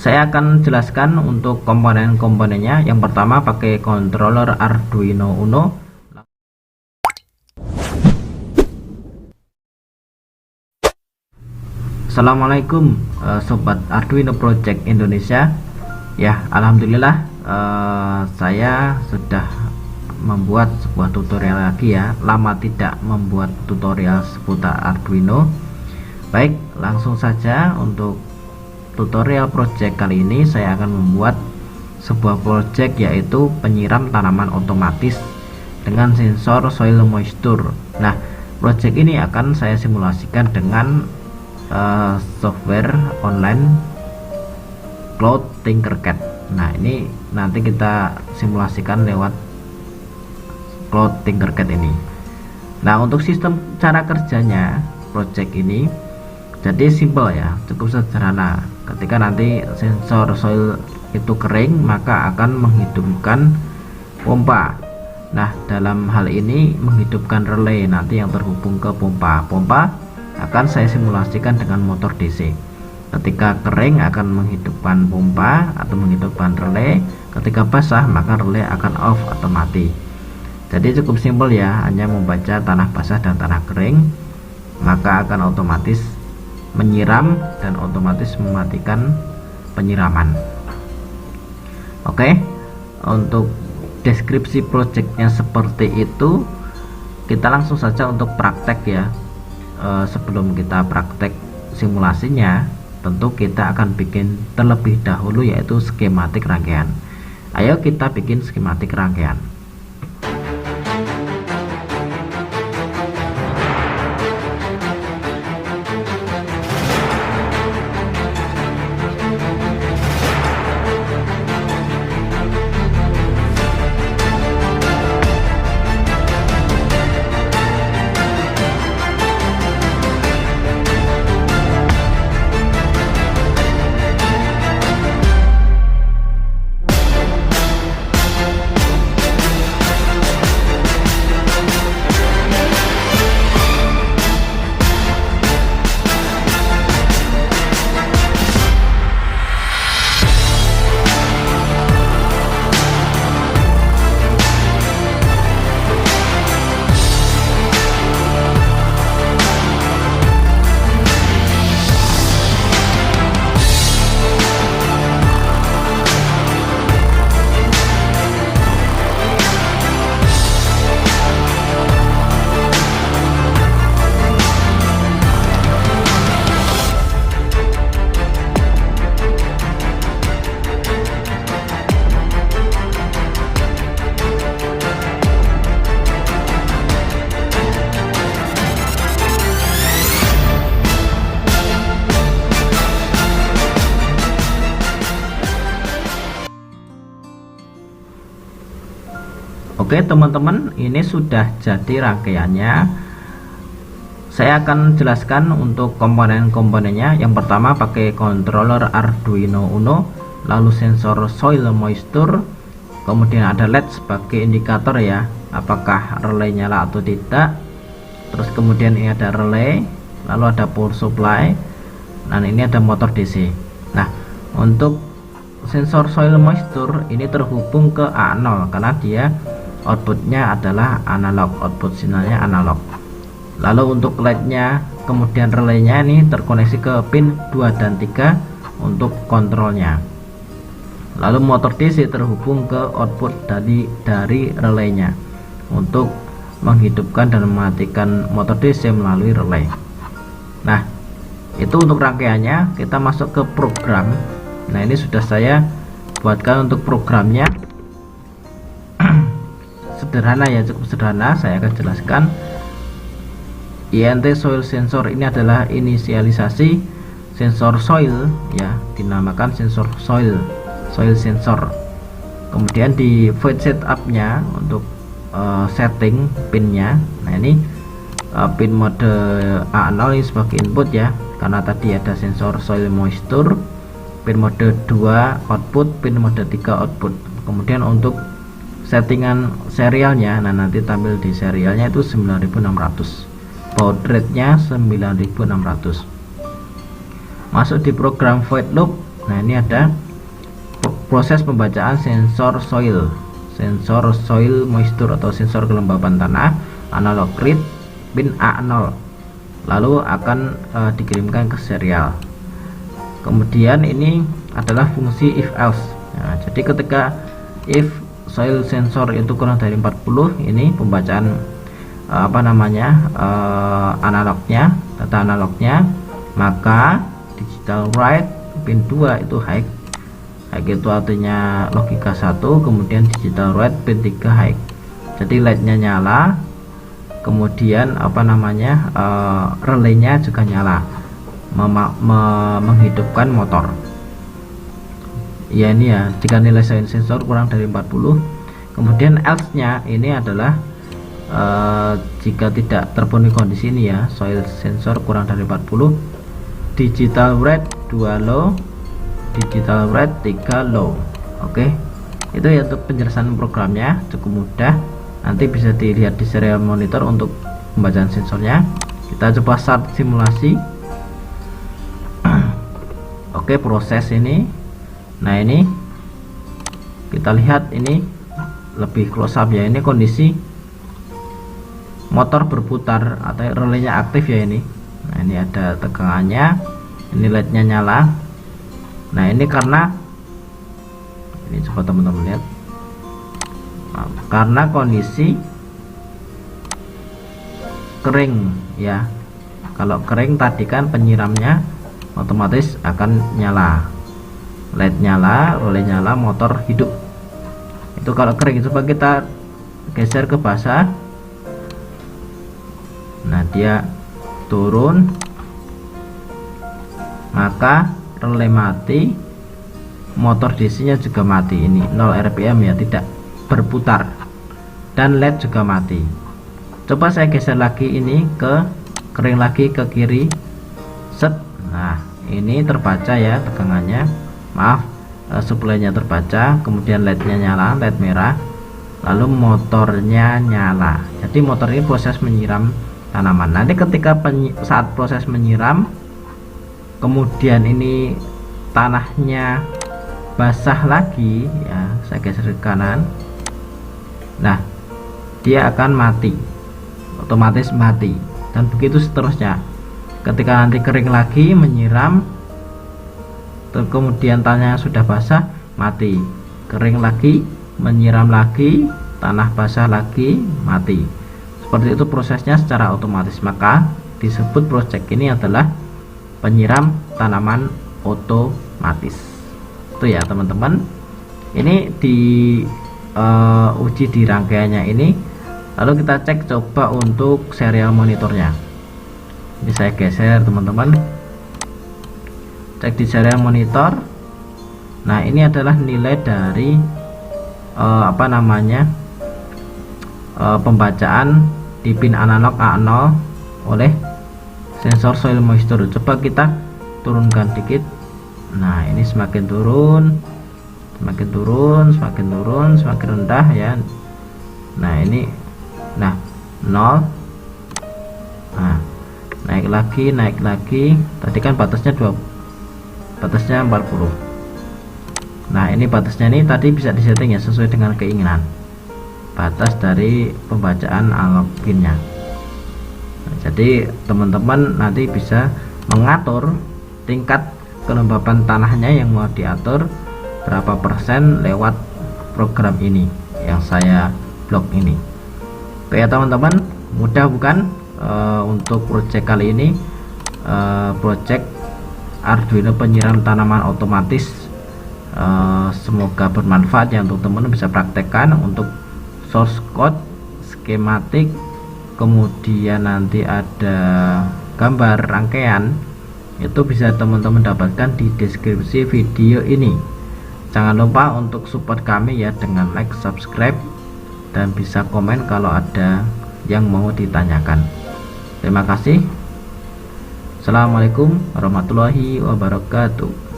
Saya akan jelaskan untuk komponen-komponennya. Yang pertama pakai controller Arduino Uno. Assalamualaikum Sobat Arduino Project Indonesia. Ya, alhamdulillah saya sudah membuat sebuah tutorial lagi ya. Lama tidak membuat tutorial seputar Arduino. Baik, langsung saja untuk tutorial project kali ini saya akan membuat sebuah project yaitu penyiram tanaman otomatis dengan sensor soil moisture. Nah, project ini akan saya simulasikan dengan software online Cloud Tinkercad. Nah, ini nanti kita simulasikan lewat Cloud Tinkercad ini. Nah, untuk sistem cara kerjanya project ini jadi simple ya, cukup sederhana. Ketika nanti sensor soil itu kering, maka akan menghidupkan pompa. Nah, dalam hal ini menghidupkan relay nanti yang terhubung ke pompa. Pompa akan saya simulasikan dengan motor DC. Ketika kering akan menghidupkan pompa atau menghidupkan relay. Ketika basah maka relay akan off atau mati. Jadi cukup simpel ya, hanya membaca tanah basah dan tanah kering, maka akan otomatis menyiram dan otomatis mematikan penyiraman. Oke, untuk deskripsi projectnya seperti itu. Kita langsung saja untuk praktek ya. Sebelum kita praktek simulasinya, tentu kita akan bikin terlebih dahulu yaitu skematik rangkaian. Ayo kita bikin skematik rangkaian. Oke teman-teman, ini sudah jadi rangkaiannya. Saya akan jelaskan untuk komponen-komponennya. Yang pertama pakai controller Arduino Uno, lalu sensor soil moisture, kemudian ada LED sebagai indikator ya, apakah relay nyala atau tidak. Terus kemudian ini ada relay, lalu ada power supply, dan ini ada motor DC. Nah, untuk sensor soil moisture ini terhubung ke A0 karena dia outputnya adalah analog, output sinyalnya analog. Lalu untuk LED-nya kemudian relaynya ini terkoneksi ke pin 2 dan 3 untuk kontrolnya. Lalu motor DC terhubung ke output dari relaynya untuk menghidupkan dan mematikan motor DC melalui relay. Nah, itu untuk rangkaiannya. Kita masuk ke program. Nah, ini sudah saya buatkan untuk programnya. Sederhana ya, cukup sederhana. Saya akan jelaskan. INT soil sensor ini adalah inisialisasi sensor soil ya, dinamakan sensor soil sensor. Kemudian di void setupnya untuk setting pinnya. Nah, ini pin mode A0 ini sebagai input ya, karena tadi ada sensor soil moisture. Pin mode 2 output, pin mode 3 output. Kemudian untuk settingan serialnya, nah nanti tampil di serialnya itu 9600, baud rate nya 9600. Masuk di program void loop, Nah, ini ada proses pembacaan sensor soil moisture atau sensor kelembaban tanah analog read pin A0, lalu akan dikirimkan ke serial. Kemudian ini adalah fungsi if else. Nah, jadi ketika if soil sensor itu kurang dari 40, ini pembacaan analognya, data analognya, maka digital write pin 2 itu high itu artinya logika 1, kemudian digital write pin 3 high. Jadi LED-nya nyala, kemudian relaynya juga nyala, menghidupkan motor. Ya, ini ya, jika nilai soil sensor kurang dari 40. Kemudian else nya ini adalah jika tidak terpenuhi kondisi ini ya, soil sensor kurang dari 40, digital write 2 low, digital write 3 low. Oke, itu ya untuk penjelasan programnya, cukup mudah. Nanti bisa dilihat di serial monitor untuk pembacaan sensornya. Kita coba start simulasi. Oke, proses ini. Nah, ini kita lihat, ini lebih close up ya, ini kondisi motor berputar atau relaynya aktif ya ini. Nah, ini ada tegangannya, ini LED-nya nyala. Nah, ini karena ini, coba teman-teman lihat, karena kondisi kering ya. Kalau kering tadi kan penyiramnya otomatis akan nyala, LED nyala, relay nyala, motor hidup. Itu kalau kering. Coba kita geser ke basah. Nah, dia turun, maka relay mati, motor DC nya juga mati. Ini 0 rpm ya, tidak berputar, dan LED juga mati. Coba saya geser lagi ini ke kering lagi, ke kiri, set. Nah, ini terbaca ya tegangannya, maaf, supply-nya terbaca, kemudian LED-nya nyala, LED merah, lalu motornya nyala. Jadi motor ini proses menyiram tanaman. Nanti ketika saat proses menyiram, kemudian ini tanahnya basah lagi ya, saya geser ke kanan. Nah, dia akan mati, otomatis mati, dan begitu seterusnya. Ketika nanti kering lagi menyiram, kemudian tanahnya sudah basah, mati, kering lagi, menyiram lagi, tanah basah lagi, mati. Seperti itu prosesnya secara otomatis. Maka disebut project ini adalah penyiram tanaman otomatis. Itu ya teman-teman. Ini di uji di rangkaiannya ini. Lalu kita cek coba untuk serial monitornya. Ini saya geser teman-teman, cek di serial monitor. Nah, ini adalah nilai dari pembacaan di pin analog A0 oleh sensor soil moisture. Coba kita turunkan dikit. Nah, ini semakin turun, semakin turun, semakin turun, semakin rendah ya. Nah, ini 0. Nah, naik lagi. Tadi kan batasnya 40. Nah, ini batasnya ini tadi bisa disetting ya sesuai dengan keinginan, batas dari pembacaan analog pinnya. Nah, jadi teman-teman nanti bisa mengatur tingkat kelembaban tanahnya yang mau diatur berapa persen lewat program ini yang saya blok ini. Oke ya teman-teman, mudah bukan untuk project kali ini, project Arduino penyiram tanaman otomatis. Semoga bermanfaat ya untuk teman-teman, bisa praktekkan untuk source code, skematik, kemudian nanti ada gambar rangkaian, itu bisa teman-teman dapatkan di deskripsi video ini. Jangan lupa untuk support kami ya dengan like, subscribe, dan bisa komen kalau ada yang mau ditanyakan. Terima kasih. Assalamualaikum warahmatullahi wabarakatuh.